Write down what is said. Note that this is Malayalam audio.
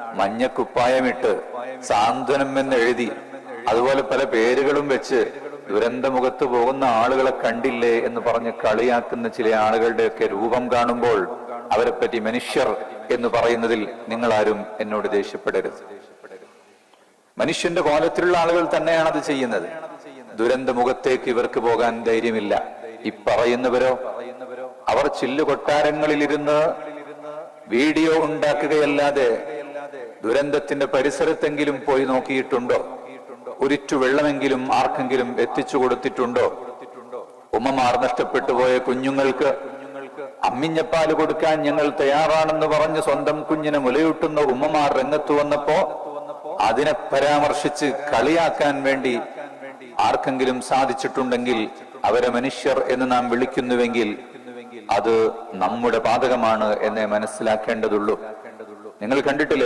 മഞ്ഞക്കുപ്പായമിട്ട് സാന്ത്വനം എന്നെഴുതി അതുപോലെ പല പേരുകളും വെച്ച് ദുരന്തമുഖത്ത് പോകുന്ന ആളുകളെ കണ്ടില്ലേ എന്ന് പറഞ്ഞ് കളിയാക്കുന്ന ചില ആളുകളുടെയൊക്കെ രൂപം കാണുമ്പോൾ അവരെപ്പറ്റി മനുഷ്യർ എന്ന് പറയുന്നതിൽ നിങ്ങളാരും എന്നോട് ദേഷ്യപ്പെടരുത്. മനുഷ്യന്റെ കോലത്തിലുള്ള ആളുകൾ തന്നെയാണ് അത് ചെയ്യുന്നത്. ദുരന്തമുഖത്തേക്ക് ഇവർക്ക് പോകാൻ ധൈര്യമില്ല. ഈ പറയുന്നവരോ അവർ ചില്ലുകൊട്ടാരങ്ങളിലിരുന്ന് വീഡിയോ ഉണ്ടാക്കുകയല്ലാതെ ദുരന്തത്തിന്റെ പരിസരത്തെങ്കിലും പോയി നോക്കിയിട്ടുണ്ടോ? ഒരിറ്റു വെള്ളമെങ്കിലും ആർക്കെങ്കിലും എത്തിച്ചു കൊടുത്തിട്ടുണ്ടോ? ഉമ്മമാർ നഷ്ടപ്പെട്ടു പോയ കുഞ്ഞുങ്ങൾക്ക് അമ്മിഞ്ഞപ്പാല് കൊടുക്കാൻ ഞങ്ങൾ തയ്യാറാണെന്ന് പറഞ്ഞ് സ്വന്തം കുഞ്ഞിനെ മുലയൂട്ടുന്ന ഉമ്മമാർ രംഗത്ത് വന്നപ്പോ അതിനെ പരാമർശിച്ച് കളിയാക്കാൻ വേണ്ടി ആർക്കെങ്കിലും സാധിച്ചിട്ടുണ്ടെങ്കിൽ അവരെ മനുഷ്യർ എന്ന് നാം വിളിക്കുന്നുവെങ്കിൽ അത് നമ്മുടെ പാതകമാണ് എന്നേ മനസ്സിലാക്കേണ്ടതുള്ളൂ. നിങ്ങൾ കണ്ടിട്ടില്ലേ